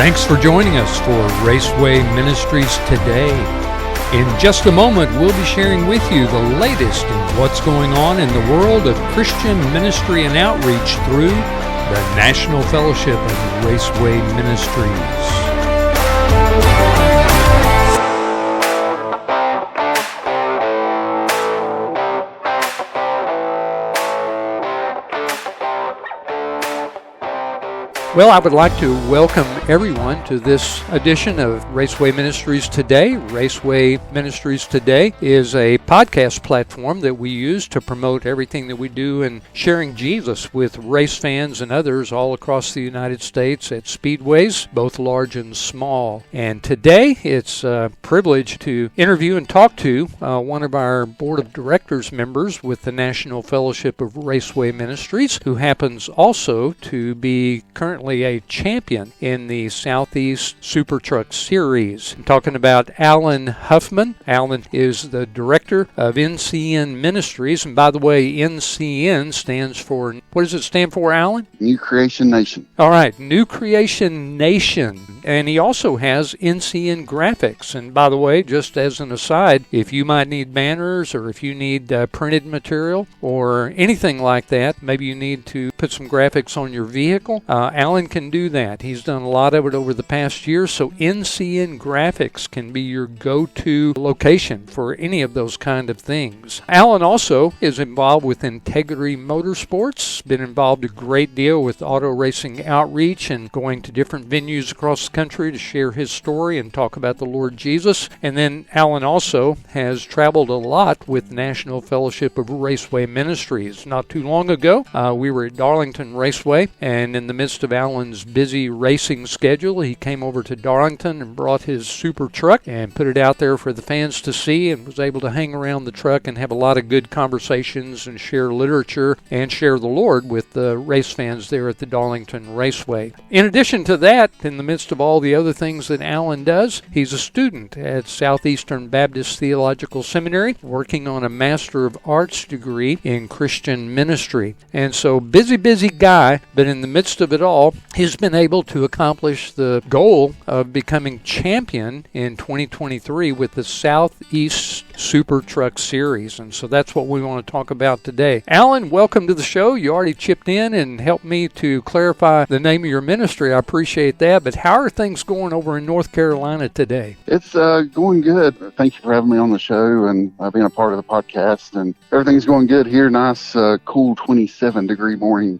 Thanks for joining us for Raceway Ministries Today. In just a moment, we'll be sharing with you the latest in what's going on in the world of Christian ministry and outreach through the National Fellowship of Raceway Ministries. Well, I would like to welcome everyone to this edition of Raceway Ministries Today. Raceway Ministries Today is a podcast platform that we use to promote everything that we do in sharing Jesus with race fans and others all across the United States at speedways, both large and small. And today it's a privilege to interview and talk to one of our Board of Directors members with the National Fellowship of Raceway Ministries, who happens also to be currently a champion in the Southeast Super Truck Series. I'm talking about Allen Huffman. Allen is the director of NCN Ministries. And by the way, NCN stands for, what does it stand for, Allen? New Creation Nation. All right, New Creation Nation. And he also has NCN Graphics. And by the way, just as an aside, if you might need banners or if you need printed material or anything like that, maybe you need to put some graphics on your vehicle, Allen can do that. He's done a lot of it over the past year, so NCN Graphics can be your go-to location for any of those kind of things. Allen also is involved with Hickory Motorsports, been involved a great deal with auto racing outreach and going to different venues across the country to share his story and talk about the Lord Jesus. And then Allen also has traveled a lot with National Fellowship of Raceway Ministries. Not too long ago, we were at Darlington Raceway, and in the midst of Allen's busy racing schedule, he came over to Darlington and brought his super truck and put it out there for the fans to see, and was able to hang around the truck and have a lot of good conversations and share literature and share the Lord with the race fans there at the Darlington Raceway. In addition to that, in the midst of all the other things that Allen does, he's a student at Southeastern Baptist Theological Seminary, working on a Master of Arts degree in Christian ministry. And so busy guy, but in the midst of it all, he's been able to accomplish the goal of becoming champion in 2023 with the Southeast Super Truck Series. And so that's what we want to talk about today. Allen, welcome to the show. You already chipped in and helped me to clarify the name of your ministry. I appreciate that. But how are things going over in North Carolina today? It's going good. Thank you for having me on the show and being a part of the podcast. And everything's going good here. Nice, cool 27-degree morning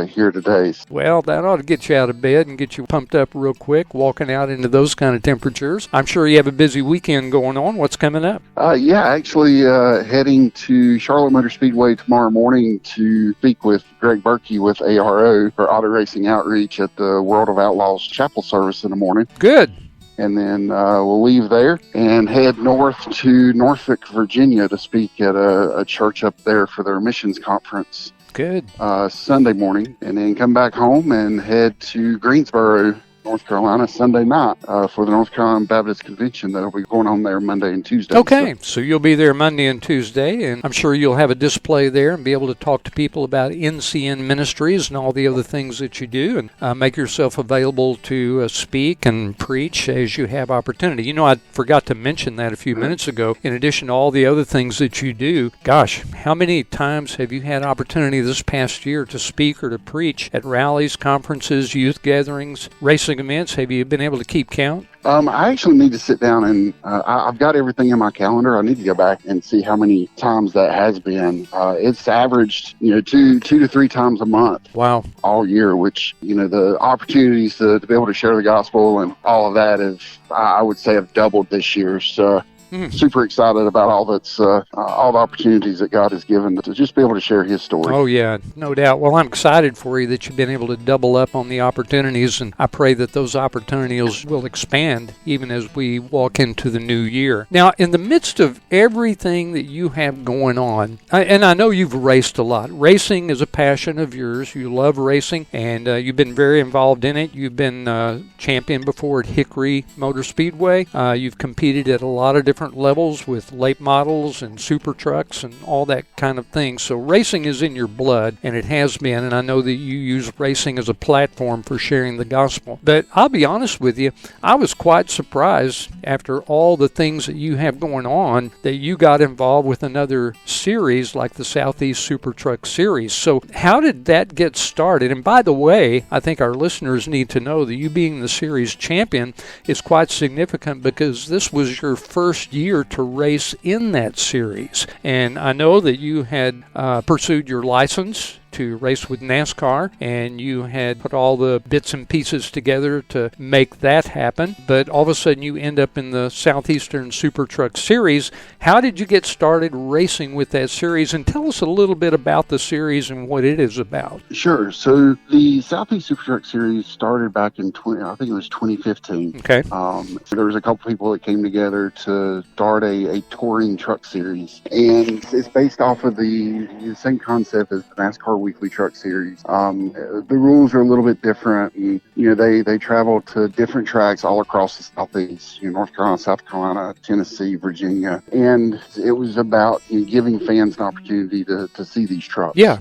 here today. Well, that ought to get you out of bed and get you pumped up real quick, walking out into those kind of temperatures. I'm sure you have a busy weekend going on. What's coming up? Yeah, actually heading to Charlotte Motor Speedway tomorrow morning to speak with Greg Berkey with ARO for auto racing outreach at the World of Outlaws chapel service in the morning. Good. And then we'll leave there and head north to Norfolk, Virginia to speak at a church up there for their missions conference. Good. Sunday morning, and then come back home and head to Greensboro, North Carolina, Sunday night for the North Carolina Baptist Convention that'll be going on there Monday and Tuesday. Okay, so you'll be there Monday and Tuesday, and I'm sure you'll have a display there and be able to talk to people about NCN Ministries and all the other things that you do, and make yourself available to speak and preach as you have opportunity. You know, I forgot to mention that a few minutes ago. In addition to all the other things that you do, gosh, how many times have you had opportunity this past year to speak or to preach at rallies, conferences, youth gatherings, racing events? Have you been able to keep count? I actually need to sit down and I've got everything in my calendar. I need to go back and see how many times that has been. It's averaged, two to three times a month. Wow. All year, which, the opportunities to be able to share the gospel and all of that I would say have doubled this year. So super excited about all the opportunities that God has given to just be able to share His story. Oh, yeah, no doubt. Well, I'm excited for you that you've been able to double up on the opportunities, and I pray that those opportunities will expand even as we walk into the new year. Now, in the midst of everything that you have going on, and I know you've raced a lot. Racing is a passion of yours. You love racing, and you've been very involved in it. You've been champion before at Hickory Motor Speedway. You've competed at a lot of different different levels with late models and super trucks and all that kind of thing. So racing is in your blood, and it has been, and I know that you use racing as a platform for sharing the gospel. But I'll be honest with you, I was quite surprised after all the things that you have going on that you got involved with another series like the Southeast Super Truck Series. So how did that get started? And by the way, I think our listeners need to know that you being the series champion is quite significant because this was your first year to race in that series. And I know that you had pursued your license to race with NASCAR, and you had put all the bits and pieces together to make that happen, but all of a sudden you end up in the Southeastern Super Truck Series. How did you get started racing with that series? And tell us a little bit about the series and what it is about. Sure. So the Southeast Super Truck Series started back in 2015. Okay. There was a couple people that came together to start a touring truck series, and it's based off of the same concept as the NASCAR Weekly Truck Series. The rules are a little bit different, and they travel to different tracks all across the Southeast, North Carolina, South Carolina, Tennessee, Virginia, and it was about giving fans an opportunity to see these trucks. Yeah.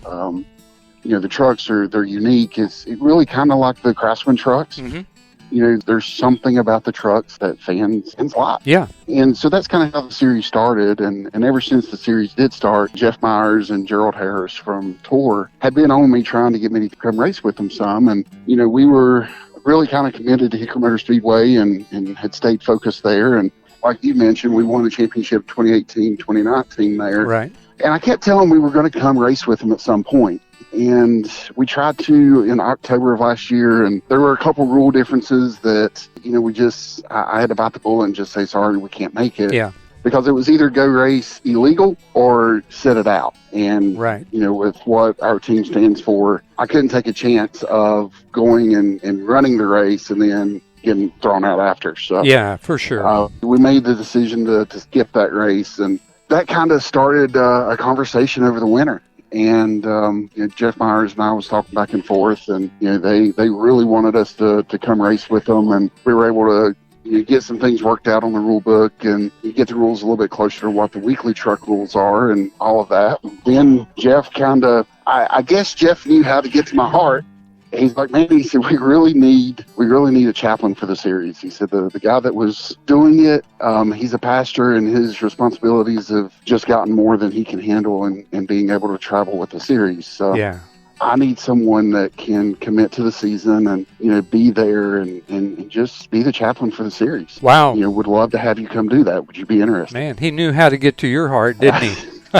The trucks they're unique. It's really kind of like the Craftsman trucks. Mm-hmm. There's something about the trucks that fans like. Yeah. And so that's kind of how the series started. And ever since the series did start, Jeff Myers and Gerald Harris from Tour had been on me trying to get me to come race with them some. And, we were really kind of committed to Hickory Motor Speedway and had stayed focused there. And like you mentioned, we won the championship 2018, 2019 there. Right. And I kept telling them we were going to come race with them at some point. And we tried to in October of last year, and there were a couple rule differences that, I had to bite the bullet and just say, sorry, we can't make it. Yeah. Because it was either go race illegal or sit it out. And, right. With what our team stands for, I couldn't take a chance of going and running the race and then getting thrown out after. So yeah, for sure. We made the decision to skip that race, and that kind of started a conversation over the winter. And Jeff Myers and I was talking back and forth, and they really wanted us to come race with them, and we were able to get some things worked out on the rule book and get the rules a little bit closer to what the weekly truck rules are and all of that. Then Jeff I guess Jeff knew how to get to my heart. He's like, man, he said, we really need a chaplain for the series. He said, the guy that was doing it, he's a pastor, and his responsibilities have just gotten more than he can handle and being able to travel with the series. So yeah. I need someone that can commit to the season and, be there and just be the chaplain for the series. Wow. Would love to have you come do that. Would you be interested? Man, he knew how to get to your heart, didn't he?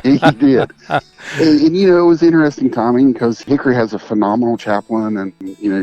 He did. And it was interesting timing because Hickory has a phenomenal chaplain, and,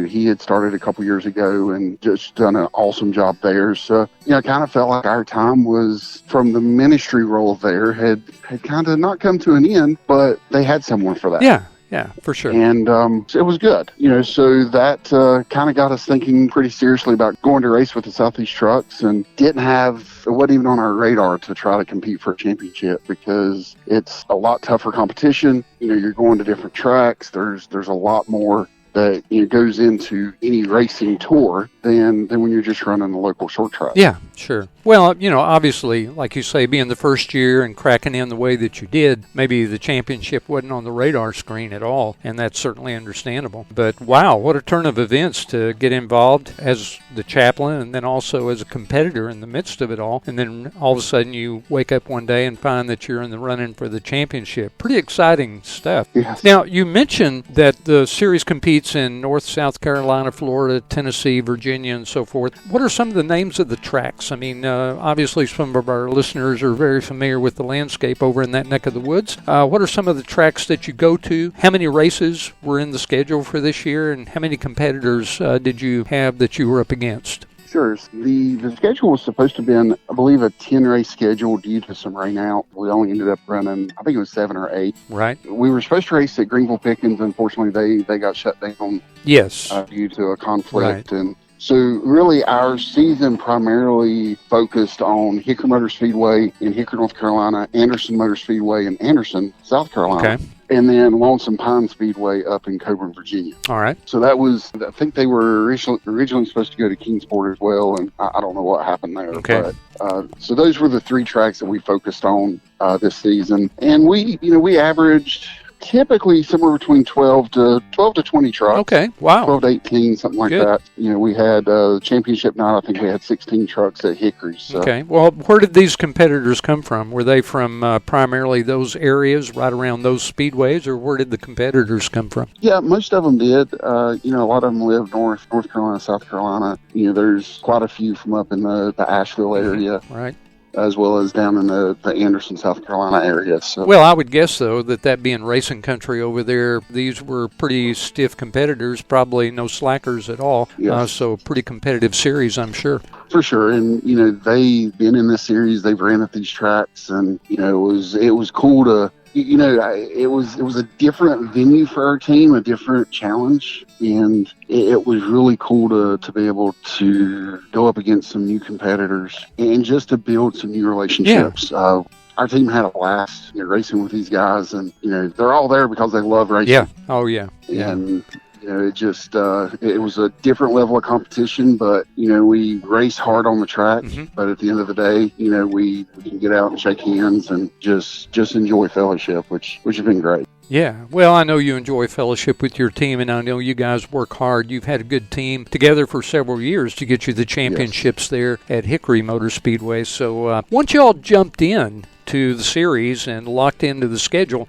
he had started a couple years ago and just done an awesome job there. So, it kind of felt like our time was from the ministry role there had kind of not come to an end, but they had someone for that. Yeah. Yeah, for sure. And it was good, so that kind of got us thinking pretty seriously about going to race with the Southeast trucks, and it wasn't even on our radar to try to compete for a championship because it's a lot tougher competition. You're going to different tracks. There's a lot more that goes into any racing tour than when you're just running a local short track. Yeah, sure. Well, obviously, like you say, being the first year and cracking in the way that you did, maybe the championship wasn't on the radar screen at all, and that's certainly understandable. But wow, what a turn of events to get involved as the chaplain and then also as a competitor in the midst of it all. And then all of a sudden you wake up one day and find that you're in the running for the championship. Pretty exciting stuff. Yes. Now, you mentioned that the series competes in North, South Carolina, Florida, Tennessee, Virginia, and so forth. What are some of the names of the tracks? I mean, obviously some of our listeners are very familiar with the landscape over in that neck of the woods. What are some of the tracks that you go to? How many races were in the schedule for this year, and how many competitors did you have that you were up against? Sure. The schedule was supposed to have been, I believe, a 10-race schedule due to some rain out. We only ended up running, I think it was 7 or 8. Right. We were supposed to race at Greenville Pickens. Unfortunately, they got shut down. Yes. Due to a conflict. Right. And so really our season primarily focused on Hickory Motor Speedway in Hickory, North Carolina, Anderson Motor Speedway in Anderson, South Carolina. Okay. and then Lonesome Pine Speedway up in Coburn, Virginia. All right. So that was, I think they were originally supposed to go to Kingsport as well, and I don't know what happened there. Okay. But, so those were the 3 tracks that we focused on this season, and we averaged typically somewhere between 12 to 20 trucks. Okay. Wow. 12 to 18, something like Good. that. We had championship night. I think we had 16 trucks at Hickory. So. Okay. Well, where did these competitors come from? Were they from primarily those areas right around those speedways, or where did the competitors come from? Yeah, most of them did. A lot of them live North Carolina, South Carolina. There's quite a few from up in the Asheville area. Right. As well as down in the Anderson, South Carolina area. So. Well, I would guess, though, that being racing country over there, these were pretty stiff competitors, probably no slackers at all. Yes. So pretty competitive series, I'm sure. For sure. And, they've been in this series. They've ran at these tracks. And, it was cool to, it was a different venue for our team, a different challenge. And it was really cool to be able to go up against some new competitors and just to build some new relationships. Yeah. Our team had a blast racing with these guys, and they're all there because they love racing. Yeah. Oh yeah. And it just it was a different level of competition, but we race hard on the track. Mm-hmm. But at the end of the day, we can get out and shake hands and just enjoy fellowship, which has been great. Yeah, well, I know you enjoy fellowship with your team, and I know you guys work hard. You've had a good team together for several years to get you the championships there at Hickory Motor Speedway. So once you all jumped in to the series and locked into the schedule,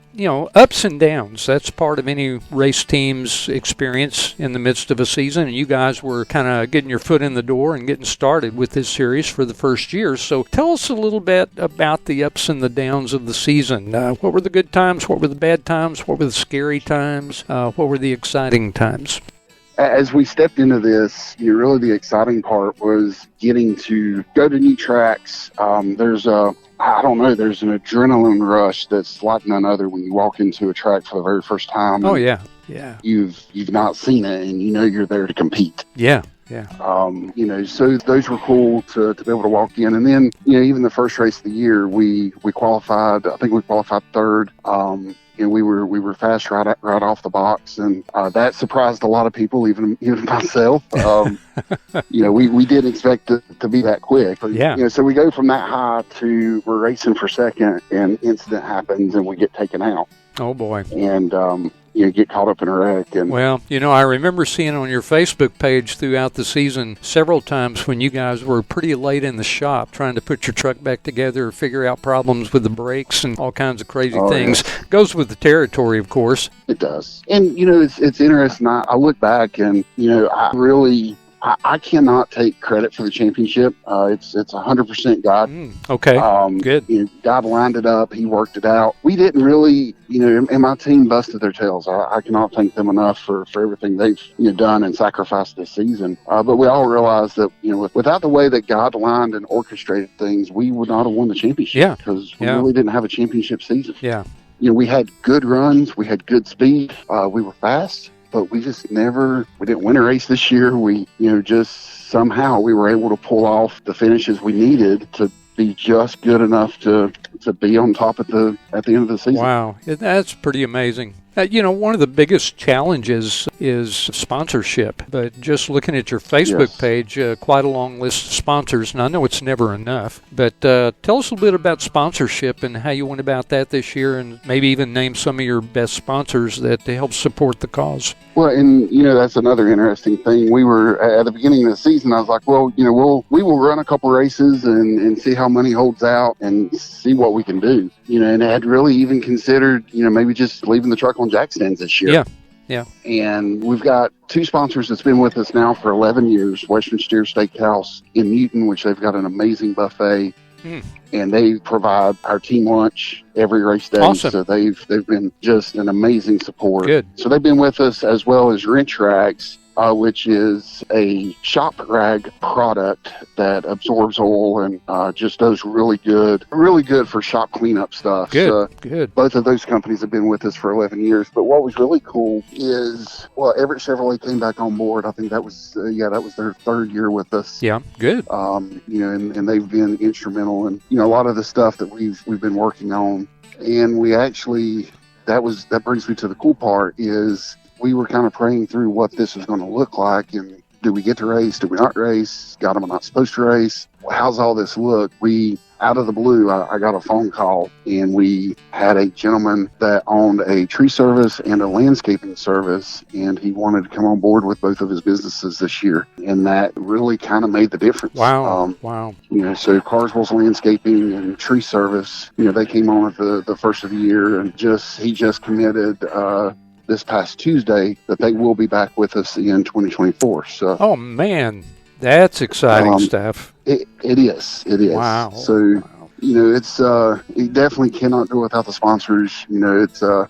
ups and downs, that's part of any race team's experience in the midst of a season, and you guys were kind of getting your foot in the door and getting started with this series for the first year. So tell us a little bit about the ups and the downs of the season. What were the good times? What were the bad times? What were the scary times? What were the exciting times? As we stepped into this, really the exciting part was getting to go to new tracks. There's an adrenaline rush that's like none other when you walk into a track for the very first time. Oh, yeah. Yeah. You've not seen it, and you're there to compete. Yeah. Yeah. So those were cool to be able to walk in. And then, even the first race of the year, we qualified. I think we qualified third. We were fast right off the box, and that surprised a lot of people, even myself. We didn't expect it to be that quick. Yeah. So we go from that high to we're racing for second, and incident happens, and we get taken out. Oh boy. And get caught up in a wreck. And well, I remember seeing on your Facebook page throughout the season several times when you guys were pretty late in the shop trying to put your truck back together, figure out problems with the brakes and all kinds of crazy things. Yeah. Goes with the territory, of course. It does. And, it's interesting. I look back and, I cannot take credit for the championship. It's 100% God. Okay. Good. God lined it up. He worked it out. We didn't really, and my team busted their tails. I cannot thank them enough for everything they've done and sacrificed this season. But we all realized that without the way that God lined and orchestrated things, we would not have won the championship. Yeah. Because we really didn't have a championship season. Yeah. We had good runs. We had good speed. We were fast. But we didn't win a race this year. We, just somehow we were able to pull off the finishes we needed to be just good enough to be on top at the end of the season. Wow, that's pretty amazing. One of the biggest challenges is sponsorship, but just looking at your Facebook page, quite a long list of sponsors, and I know it's never enough, but tell us a little bit about sponsorship and how you went about that this year, and maybe even name some of your best sponsors that help support the cause. Well, and, that's another interesting thing. We were, at the beginning of the season, I was like, well, we will run a couple races and see how money holds out and see what we can do. And I had really even considered, maybe just leaving the truck on jack stands this year. Yeah. Yeah. And we've got 2 sponsors that's been with us now for 11 years, Western Steer Steakhouse in Newton, which they've got an amazing buffet. And they provide our team lunch every race day. Awesome. So they've been just an amazing support. Good. So they've been with us, as well as Wrench Rags, which is a shop rag product that absorbs oil and just does really good for shop cleanup stuff. Good, good. Both of those companies have been with us for 11 years. But what was really cool is, Everett Chevrolet came back on board. I think that was their 3rd year with us. Yeah, good. And they've been instrumental in, a lot of the stuff that we've been working on. And we actually that brings me to the cool part is we were kind of praying through what this was going to look like, and do we get to race? Do we not race? God, am I not supposed to race? How's all this look? Out of the blue, I got a phone call, and we had a gentleman that owned a tree service and a landscaping service, and he wanted to come on board with both of his businesses this year, and that really kind of made the difference. Wow. Wow. So Carswell's Landscaping and Tree Service, they came on at the first of the year, and he just committed this past Tuesday that they will be back with us in 2024. So, oh man, that's exciting stuff. It is. Wow. So, it's you definitely cannot go without the sponsors. It's and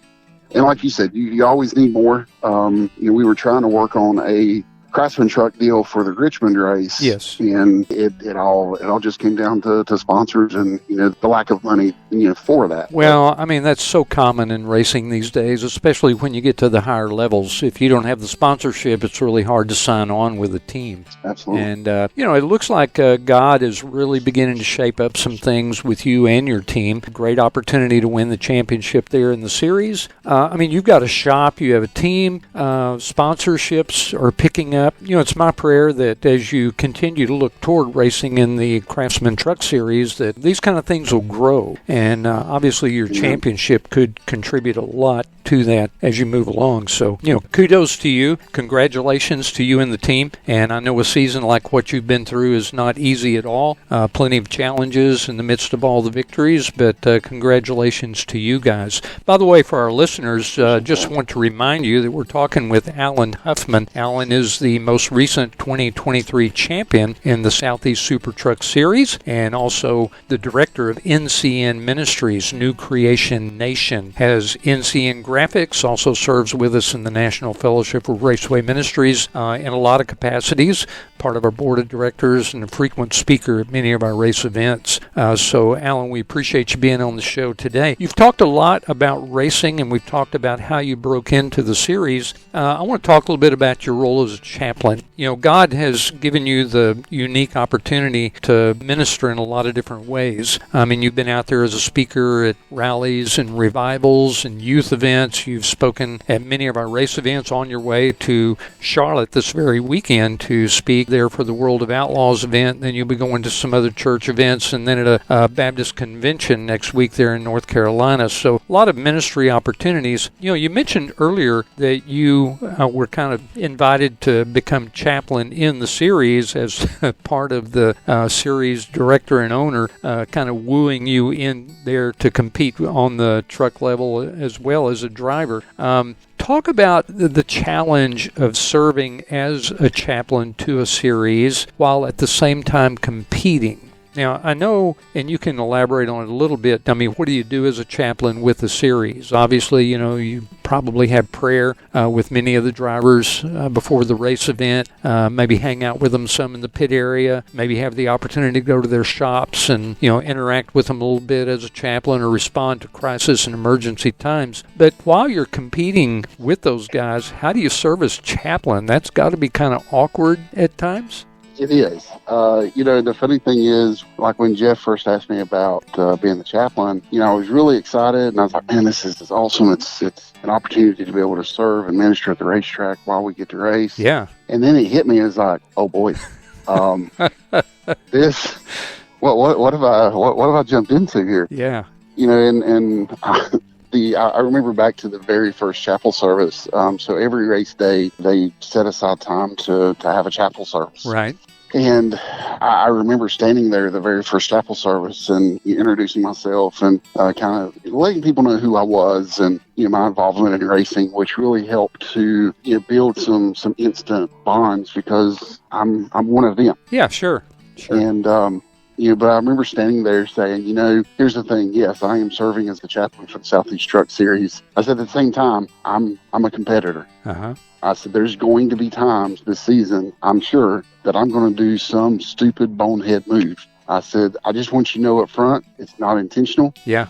like you said, you always need more. We were trying to work on a Craftsman truck deal for the Richmond race. Yes. And it all just came down to sponsors and, the lack of money, for that. Well, I mean, that's so common in racing these days, especially when you get to the higher levels. If you don't have the sponsorship, it's really hard to sign on with a team. Absolutely. And, it looks like God is really beginning to shape up some things with you and your team. Great opportunity to win the championship there in the series. You've got a shop, you have a team, sponsorships are picking up. It's my prayer that as you continue to look toward racing in the Craftsman Truck Series, that these kind of things will grow. And obviously your championship could contribute a lot to that as you move along. So, kudos to you. Congratulations to you and the team. And I know a season like what you've been through is not easy at all. Plenty of challenges in the midst of all the victories, but congratulations to you guys. By the way, for our listeners, just want to remind you that we're talking with Allen Huffman. Allen is the most recent 2023 champion in the Southeast Super Truck Series and also the director of NCN Ministries, New Creation Nation, has NCN Graphics, also serves with us in the National Fellowship of Raceway Ministries in a lot of capacities, part of our board of directors and a frequent speaker at many of our race events. So, Allen, we appreciate you being on the show today. You've talked a lot about racing, and we've talked about how you broke into the series. I want to talk a little bit about your role as a chaplain. God has given you the unique opportunity to minister in a lot of different ways. You've been out there as a speaker at rallies and revivals and youth events. You've spoken at many of our race events on your way to Charlotte this very weekend to speak there for the World of Outlaws event. Then you'll be going to some other church events and then at a Baptist convention next week there in North Carolina. So a lot of ministry opportunities. You mentioned earlier that you were kind of invited to become chaplain in the series as part of the series director and owner, kind of wooing you in there to compete on the truck level as well as a driver. Talk about the challenge of serving as a chaplain to a series while at the same time competing. Now, I know, and you can elaborate on it a little bit, what do you do as a chaplain with the series? Obviously, you probably have prayer with many of the drivers before the race event, maybe hang out with them some in the pit area, maybe have the opportunity to go to their shops and, interact with them a little bit as a chaplain or respond to crisis and emergency times. But while you're competing with those guys, how do you serve as chaplain? That's got to be kind of awkward at times. It is. The funny thing is, like when Jeff first asked me about being the chaplain, I was really excited, and I was like, man, this is awesome. It's an opportunity to be able to serve and minister at the racetrack while we get to race. Yeah. And then it hit me as like, oh boy, this, what have I jumped into here? Yeah. I remember back to the very first chapel service. So every race day, they set aside time to have a chapel service. Right. And I remember standing there the very first chapel service and introducing myself and kind of letting people know who I was and my involvement in racing, which really helped to build some instant bonds because I'm one of them. Yeah, sure. And but I remember standing there saying, here's the thing. Yes, I am serving as the chaplain for the Southeast Truck Series. I said at the same time, I'm a competitor. Uh-huh. I said, there's going to be times this season, I'm sure, that I'm going to do some stupid bonehead move. I said, I just want you to know up front, it's not intentional. Yeah.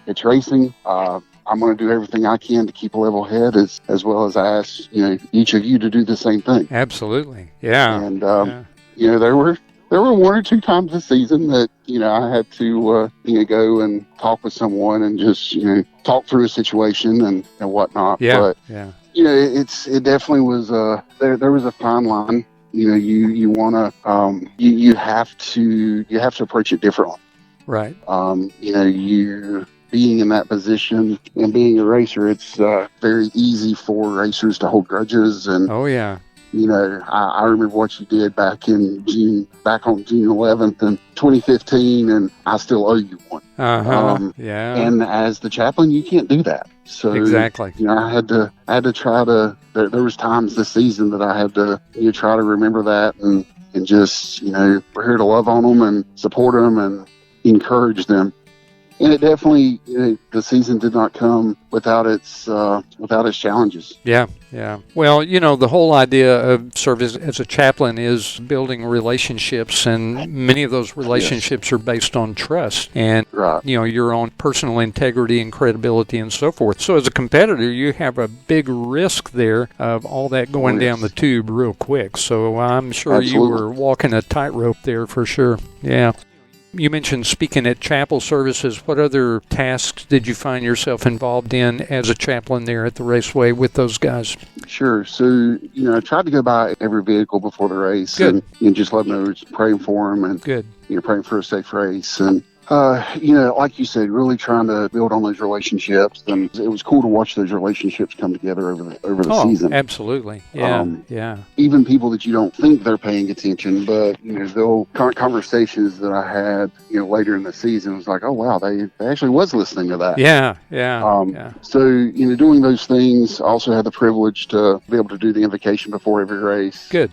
It's racing. I'm going to do everything I can to keep a level head as well as I ask, each of you to do the same thing. Absolutely. Yeah. And, there there were one or two times this season that, I had to, go and talk with someone and just, talk through a situation and whatnot. Yeah. But, yeah. It definitely was, there was a fine line. You want to, you have to approach it differently. Right. You being in that position and being a racer, it's very easy for racers to hold grudges. And, oh, yeah. I remember what you did back on June 11th in 2015, and I still owe you one. Yeah. And as the chaplain, you can't do that. So exactly. I had to try to. There was times this season that I had to try to remember that and just we're here to love on them and support them and encourage them. And it definitely, the season did not come without its challenges. Yeah, yeah. Well, the whole idea of service as a chaplain is building relationships, and many of those relationships are based on trust and, right. Your own personal integrity and credibility and so forth. So as a competitor, you have a big risk there of all that going down the tube real quick. So I'm sure Absolutely. You were walking a tightrope there for sure. Yeah. You mentioned speaking at chapel services. What other tasks did you find yourself involved in as a chaplain there at the Raceway with those guys? Sure. So, I tried to go by every vehicle before the race. Good. And just let them know, praying for them and Good. Praying for a safe race. And, like you said, really trying to build on those relationships. And it was cool to watch those relationships come together over the season. Absolutely. Yeah. Yeah. Even people that you don't think they're paying attention, but, they'll conversations that I had, later in the season was like, oh, wow, they actually was listening to that. Yeah. Yeah. So, doing those things, I also had the privilege to be able to do the invocation before every race. Good.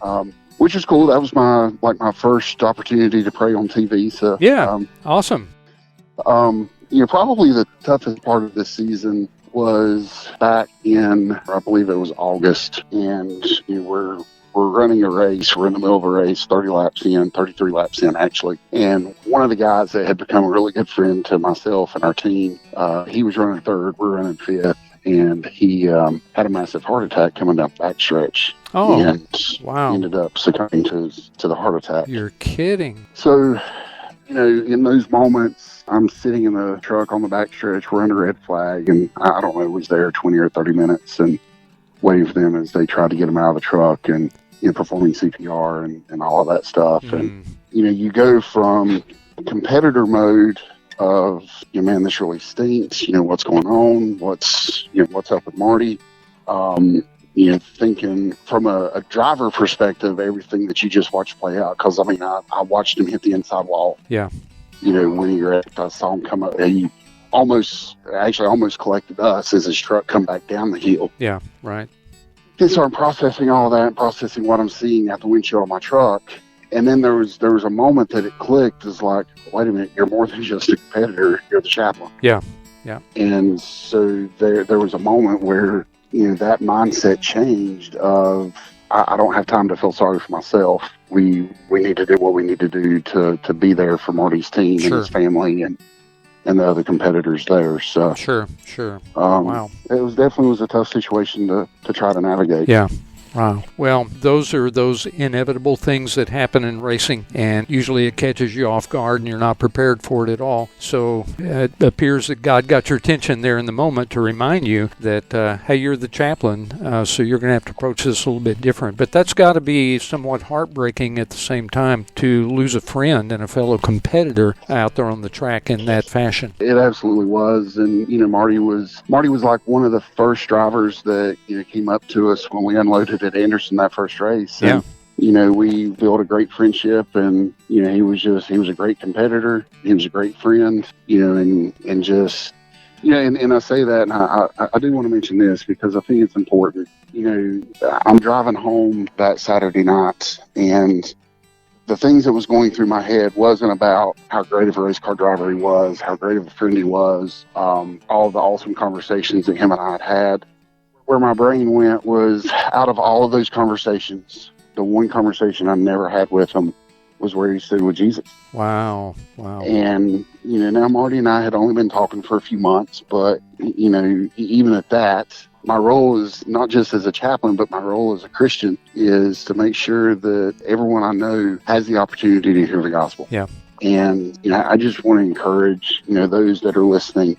Which is cool. That was my first opportunity to pray on TV. So yeah, awesome. Probably the toughest part of this season was back in, I believe it was August, and we're running a race. We're in the middle of a race, 33 laps in actually. And one of the guys that had become a really good friend to myself and our team, he was running third. We're running fifth. And he had a massive heart attack coming down the backstretch. Oh, and wow. Ended up succumbing to the heart attack. You're kidding. So, in those moments, I'm sitting in the truck on the backstretch. We're under red flag, and I don't know, was there 20 or 30 minutes and waiting for them as they tried to get him out of the truck and performing CPR and all of that stuff. And, you go from competitor mode of, man, this really stinks. What's going on? What's up with Marty? Thinking from a driver perspective, everything that you just watched play out. Because, I watched him hit the inside wall. Yeah. When I saw him come up, he almost collected us as his truck come back down the hill. Yeah, right. And so I'm processing all that and processing what I'm seeing out the windshield of my truck. And then there was a moment that it clicked. It's like, wait a minute, you're more than just a competitor. You're the chaplain. Yeah, yeah. And so there was a moment where, that mindset changed of, I don't have time to feel sorry for myself. We need to do what we need to do to be there for Marty's team and his family and the other competitors there. So Sure. Wow. It was definitely a tough situation to try to navigate. Yeah. Wow. Well, those are those inevitable things that happen in racing, and usually it catches you off guard and you're not prepared for it at all. So it appears that God got your attention there in the moment to remind you that, hey, you're the chaplain, so you're going to have to approach this a little bit different. But that's got to be somewhat heartbreaking at the same time to lose a friend and a fellow competitor out there on the track in that fashion. It absolutely was. And, Marty was like one of the first drivers that, came up to us when we unloaded at Anderson that first race. Yeah. And, we built a great friendship, and, he was a great competitor. He was a great friend, and just, and I say that, and I do want to mention this because I think it's important. I'm driving home that Saturday night, and the things that was going through my head wasn't about how great of a race car driver he was, how great of a friend he was, all the awesome conversations that him and I had. Where my brain went was, out of all of those conversations, the one conversation I never had with him was where he stood with Jesus. Wow. And, now Marty and I had only been talking for a few months, but, even at that, my role is not just as a chaplain, but my role as a Christian is to make sure that everyone I know has the opportunity to hear the gospel. Yeah. And, I just want to encourage, those that are listening,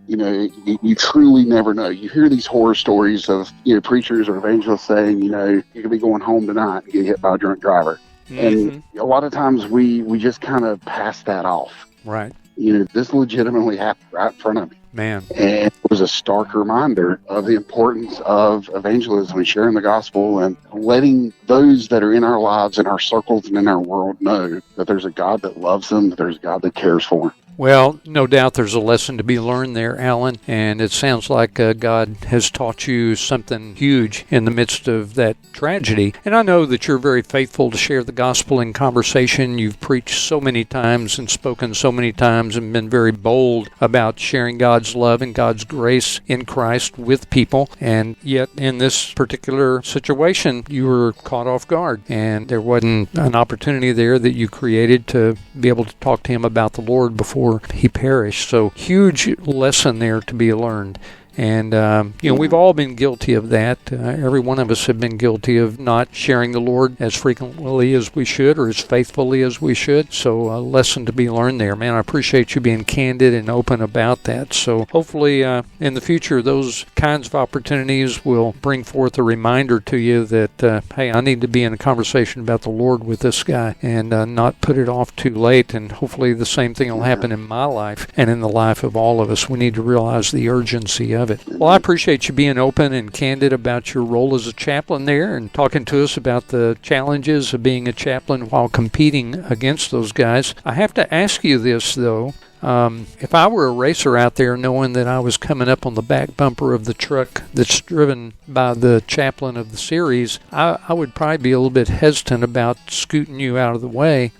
you truly never know. You hear these horror stories of, preachers or evangelists saying, you could be going home tonight and get hit by a drunk driver. And a lot of times we just kind of pass that off. Right. This legitimately happened right in front of me. Man. And it was a stark reminder of the importance of evangelism and sharing the gospel and letting those that are in our lives, in our circles, and in our world know that there's a God that loves them, that there's a God that cares for them. Well, no doubt there's a lesson to be learned there, Allen, and it sounds like God has taught you something huge in the midst of that tragedy. And I know that you're very faithful to share the gospel in conversation. You've preached so many times and spoken so many times and been very bold about sharing God's love and God's grace in Christ with people. And yet in this particular situation, you were caught off guard, and there wasn't an opportunity there that you created to be able to talk to him about the Lord before he perished. So huge lesson there to be learned. And, we've all been guilty of that. Every one of us have been guilty of not sharing the Lord as frequently as we should or as faithfully as we should. So a lesson to be learned there. Man, I appreciate you being candid and open about that. So hopefully in the future, those kinds of opportunities will bring forth a reminder to you that, hey, I need to be in a conversation about the Lord with this guy and not put it off too late. And hopefully the same thing will happen in my life and in the life of all of us. We need to realize the urgency of it. Well, I appreciate you being open and candid about your role as a chaplain there and talking to us about the challenges of being a chaplain while competing against those guys. I have to ask you this, though. If I were a racer out there knowing that I was coming up on the back bumper of the truck that's driven by the chaplain of the series, I would probably be a little bit hesitant about scooting you out of the way.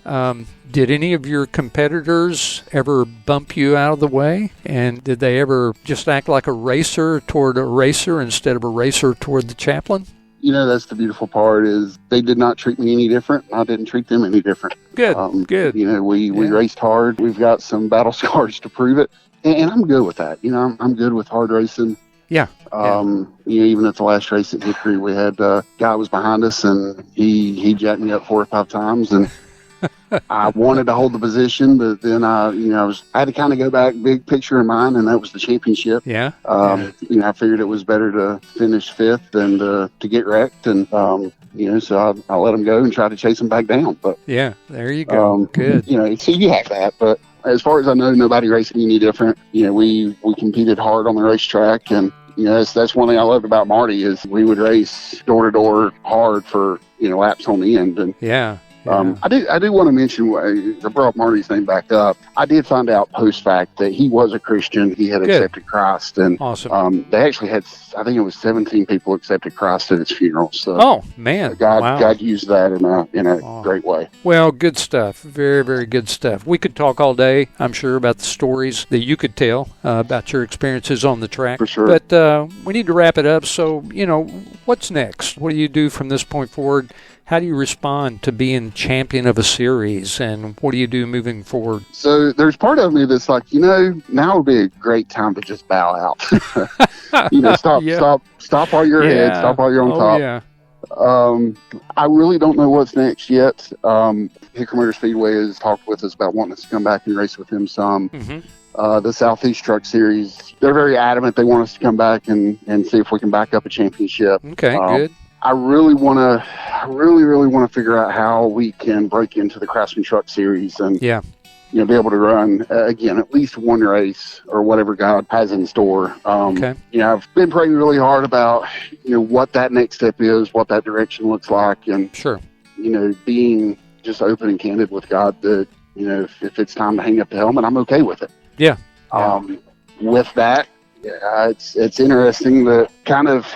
Did any of your competitors ever bump you out of the way? And did they ever just act like a racer toward a racer instead of a racer toward the chaplain? That's the beautiful part is they did not treat me any different. I didn't treat them any different. Good, good. We raced hard. We've got some battle scars to prove it. And I'm good with that. I'm good with hard racing. Yeah. Even at the last race at Hickory, we had a guy was behind us, and he jacked me up 4 or 5 times, and I wanted to hold the position, but then I had to kind of go back, big picture in mind, and that was the championship. Yeah. I figured it was better to finish 5th than to get wrecked, and so I let him go and try to chase him back down. But yeah, there you go. Good. So you have that, but as far as I know, nobody racing any different. We competed hard on the racetrack, and that's one thing I loved about Marty is we would race door to door hard for laps on the end, and yeah. I do want to mention, I brought Marty's name back up. I did find out post-fact that he was a Christian. He had accepted Christ. And awesome. They actually had, I think it was 17 people accepted Christ at his funeral. So God used that in a great way. Well, good stuff. Very, very good stuff. We could talk all day, I'm sure, about the stories that you could tell about your experiences on the track. For sure. But we need to wrap it up. So, what's next? What do you do from this point forward? How do you respond to being champion of a series, and what do you do moving forward? So there's part of me that's like, now would be a great time to just bow out. Stop while you're ahead, stop while you're on top. Yeah. I really don't know what's next yet. Hickory Motor Speedway has talked with us about wanting us to come back and race with them some. Mm-hmm. The Southeast Truck Series, they're very adamant. They want us to come back and see if we can back up a championship. Okay, good. I really want to figure out how we can break into the Craftsman Truck Series and be able to run again at least one race or whatever God has in store. I've been praying really hard about what that next step is, what that direction looks like, and being just open and candid with God that if it's time to hang up the helmet, I'm okay with it. Yeah. With that, it's interesting that kind of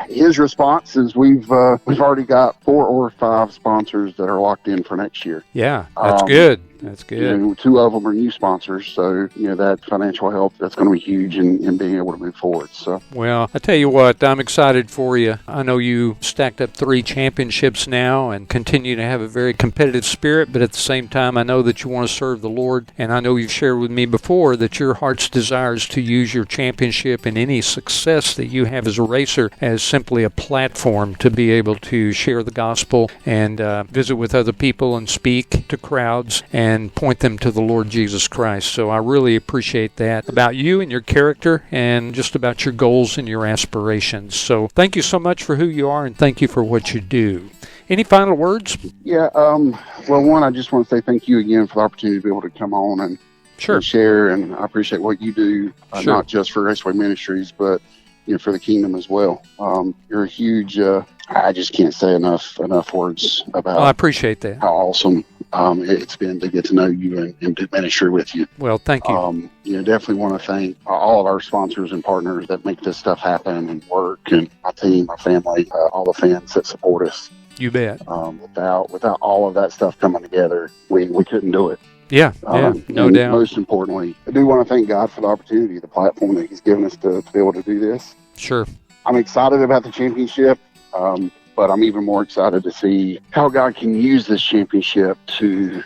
his response is we've already got 4 or 5 sponsors that are locked in for next year. Yeah, that's good. That's good. 2 of them are new sponsors, so that financial help, that's going to be huge in being able to move forward. So, well, I tell you what, I'm excited for you. I know you stacked up 3 championships now and continue to have a very competitive spirit, but at the same time, I know that you want to serve the Lord, and I know you've shared with me before that your heart's desire is to use your championship and any success that you have as a racer as simply a platform to be able to share the gospel and visit with other people and speak to crowds and point them to the Lord Jesus Christ. So I really appreciate that about you and your character and just about your goals and your aspirations. So thank you so much for who you are, and thank you for what you do. Any final words? Yeah, well, one, I just want to say thank you again for the opportunity to be able to come on and share, and I appreciate what you do, not just for Raceway Ministries, but for the kingdom as well. You're a huge, I just can't say enough words about I appreciate that. How awesome it's been to get to know you and do ministry with you. Well, thank you. Definitely want to thank all of our sponsors and partners that make this stuff happen and work, and my team, my family, all the fans that support us. You bet. Without all of that stuff coming together, we couldn't do it. Yeah, no doubt. Most importantly, I do want to thank God for the opportunity, the platform that He's given us to be able to do this. Sure. I'm excited about the championship, but I'm even more excited to see how God can use this championship to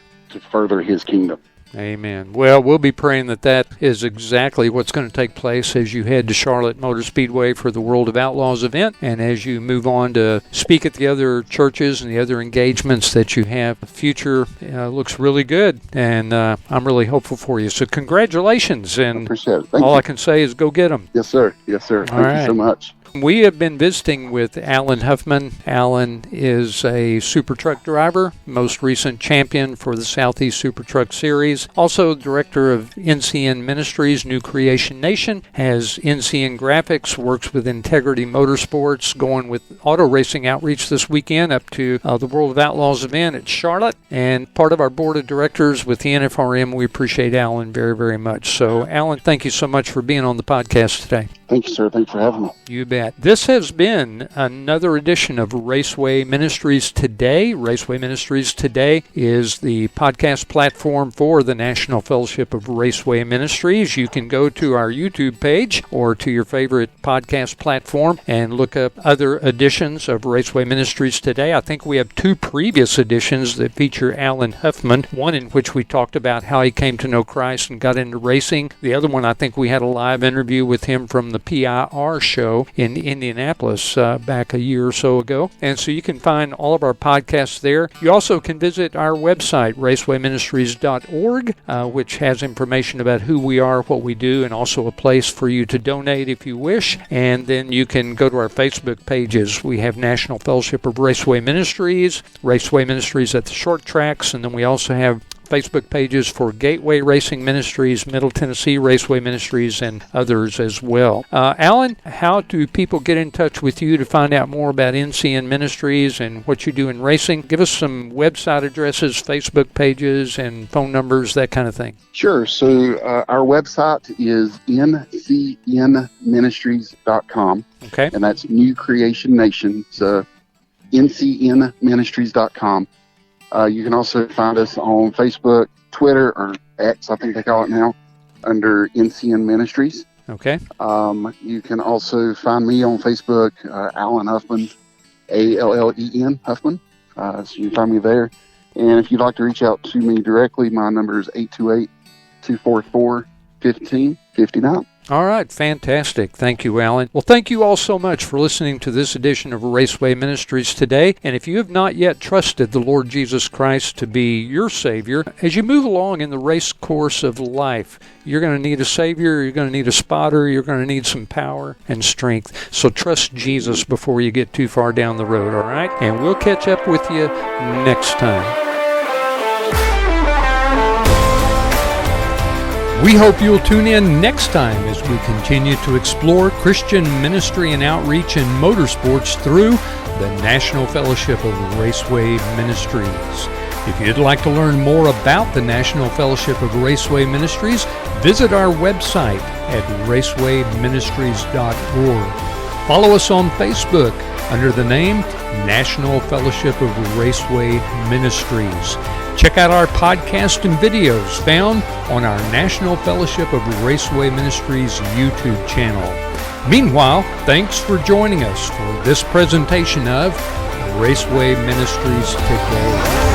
further His kingdom. Amen. Well, we'll be praying that is exactly what's going to take place as you head to Charlotte Motor Speedway for the World of Outlaws event, and as you move on to speak at the other churches and the other engagements that you have. The future looks really good, and I'm really hopeful for you. So congratulations, and I appreciate it. Thank all you. I can say is go get them. Yes, sir. Yes, sir. Thank you so much. We have been visiting with Allen Huffman. Allen is a super truck driver, most recent champion for the Southeast Super Truck Series, also director of NCN Ministries, New Creation Nation, has NCN Graphics, works with Integrity Motorsports, going with auto racing outreach this weekend up to the World of Outlaws event at Charlotte, and part of our board of directors with the NFRM. We appreciate Allen very, very much. So, Allen, thank you so much for being on the podcast today. Thank you, sir. Thanks for having me. You bet. This has been another edition of Raceway Ministries Today. Raceway Ministries Today is the podcast platform for the National Fellowship of Raceway Ministries. You can go to our YouTube page or to your favorite podcast platform and look up other editions of Raceway Ministries Today. I think we have 2 previous editions that feature Allen Huffman, one in which we talked about how he came to know Christ and got into racing. The other one, I think we had a live interview with him from the PIR show in Indianapolis back a year or so ago. And so you can find all of our podcasts there. You also can visit our website, racewayministries.org, which has information about who we are, what we do, and also a place for you to donate if you wish. And then you can go to our Facebook pages. We have National Fellowship of Raceway Ministries, Raceway Ministries at the Short Tracks, and then we also have Facebook pages for Gateway Racing Ministries, Middle Tennessee Raceway Ministries, and others as well. Allen, how do people get in touch with you to find out more about NCN Ministries and what you do in racing? Give us some website addresses, Facebook pages, and phone numbers, that kind of thing. Sure. So our website is ncnministries.com. Okay. And that's New Creation Nation. So ncnministries.com. You can also find us on Facebook, Twitter, or X, I think they call it now, under NCN Ministries. Okay. You can also find me on Facebook, Allen Huffman, Allen Huffman. So you can find me there. And if you'd like to reach out to me directly, my number is 828-244-1559. All right, fantastic. Thank you, Allen. Well, thank you all so much for listening to this edition of Raceway Ministries Today. And if you have not yet trusted the Lord Jesus Christ to be your Savior, as you move along in the race course of life, you're going to need a Savior, you're going to need a spotter, you're going to need some power and strength. So trust Jesus before you get too far down the road, all right? And we'll catch up with you next time. We hope you'll tune in next time as we continue to explore Christian ministry and outreach in motorsports through the National Fellowship of Raceway Ministries. If you'd like to learn more about the National Fellowship of Raceway Ministries, visit our website at racewayministries.org. Follow us on Facebook under the name National Fellowship of Raceway Ministries. Check out our podcast and videos found on our National Fellowship of Raceway Ministries YouTube channel. Meanwhile, thanks for joining us for this presentation of Raceway Ministries Today.